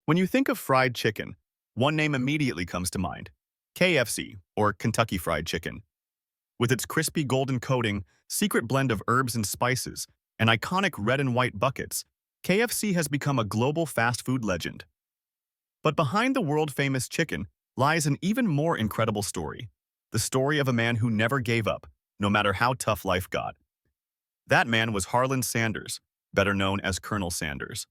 When you think of fried chicken, one name immediately comes to mind: KFC, or Kentucky Fried Chicken. With its crispy golden coating, secret blend of herbs and spices, and iconic red and white buckets, KFC has become a global fast food legend. But behind the world-famous chicken lies an even more incredible story: the story of a man who never gave up, no matter how tough life got. That man was Harland Sanders, better known as Colonel Sanders.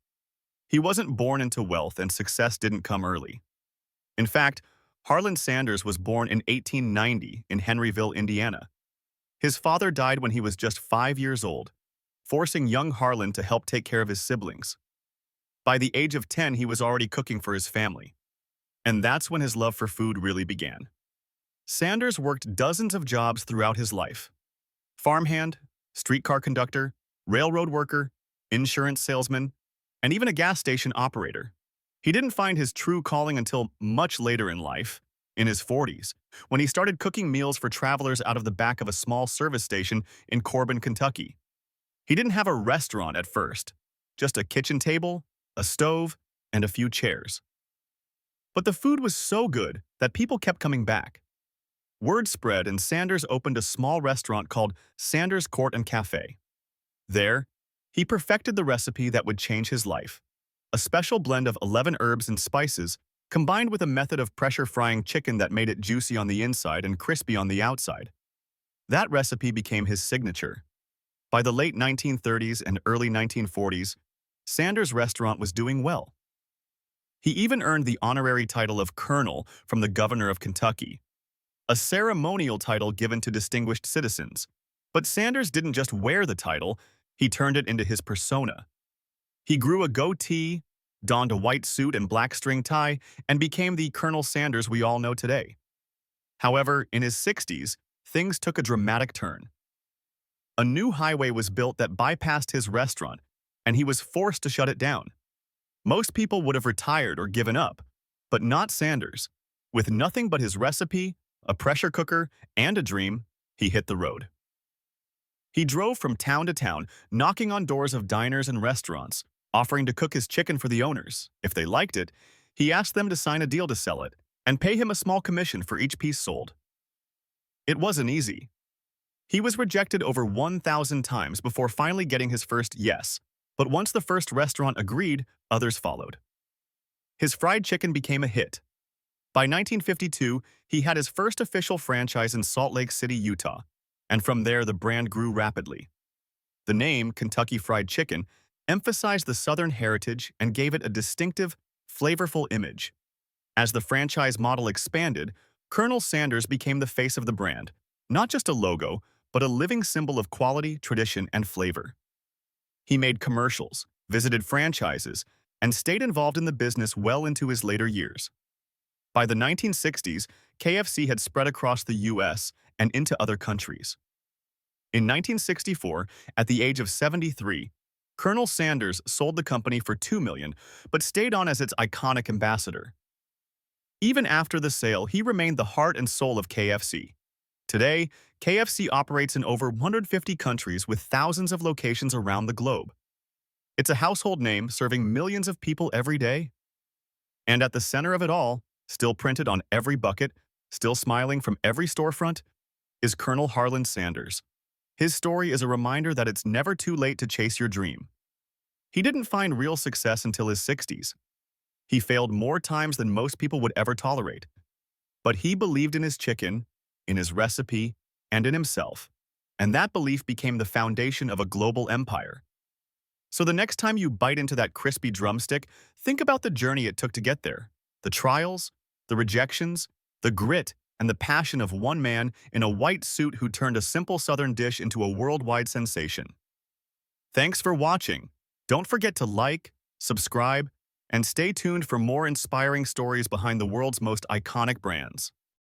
He wasn't born into wealth, and success didn't come early. In fact, Harland Sanders was born in 1890 in Henryville, Indiana. His father died when he was just 5 years old, forcing young Harland to help take care of his siblings. By the age of 10, he was already cooking for his family. And that's when his love for food really began. Sanders worked dozens of jobs throughout his life: farmhand, streetcar conductor, railroad worker, insurance salesman, and even a gas station operator. He didn't find his true calling until much later in life, in his 40s, when he started cooking meals for travelers out of the back of a small service station in Corbin, Kentucky. He didn't have a restaurant at first, just a kitchen table, a stove, and a few chairs. But the food was so good that people kept coming back. Word spread, and Sanders opened a small restaurant called Sanders Court and Cafe. There, he perfected the recipe that would change his life: a special blend of 11 herbs and spices combined with a method of pressure frying chicken that made it juicy on the inside and crispy on the outside. That recipe became his signature. By the late 1930s and early 1940s, Sanders' restaurant was doing well. He even earned the honorary title of Colonel from the governor of Kentucky, a ceremonial title given to distinguished citizens. But Sanders didn't just wear the title, he turned it into his persona. He grew a goatee, donned a white suit and black string tie, and became the Colonel Sanders we all know today. However, in his 60s, things took a dramatic turn. A new highway was built that bypassed his restaurant, and he was forced to shut it down. Most people would have retired or given up, but not Sanders. With nothing but his recipe, a pressure cooker, and a dream, he hit the road. He drove from town to town, knocking on doors of diners and restaurants, offering to cook his chicken for the owners. If they liked it, he asked them to sign a deal to sell it and pay him a small commission for each piece sold. It wasn't easy. He was rejected over 1,000 times before finally getting his first yes, but once the first restaurant agreed, others followed. His fried chicken became a hit. By 1952, he had his first official franchise in Salt Lake City, Utah, and from there the brand grew rapidly. The name, Kentucky Fried Chicken, emphasized the Southern heritage and gave it a distinctive, flavorful image. As the franchise model expanded, Colonel Sanders became the face of the brand, not just a logo, but a living symbol of quality, tradition, and flavor. He made commercials, visited franchises, and stayed involved in the business well into his later years. By the 1960s, KFC had spread across the U.S. and into other countries. In 1964, at the age of 73, Colonel Sanders sold the company for $2 million, but stayed on as its iconic ambassador. Even after the sale, he remained the heart and soul of KFC. Today, KFC operates in over 150 countries with thousands of locations around the globe. It's a household name serving millions of people every day. And at the center of it all, still printed on every bucket, still smiling from every storefront, is Colonel Harland Sanders. His story is a reminder that it's never too late to chase your dream. He didn't find real success until his 60s. He failed more times than most people would ever tolerate. But he believed in his chicken, in his recipe, and in himself. And that belief became the foundation of a global empire. So the next time you bite into that crispy drumstick, think about the journey it took to get there. The trials, the rejections, the grit, and the passion of one man in a white suit who turned a simple Southern dish into a worldwide sensation. Thanks for watching. Don't forget to like, subscribe, and stay tuned for more inspiring stories behind the world's most iconic brands.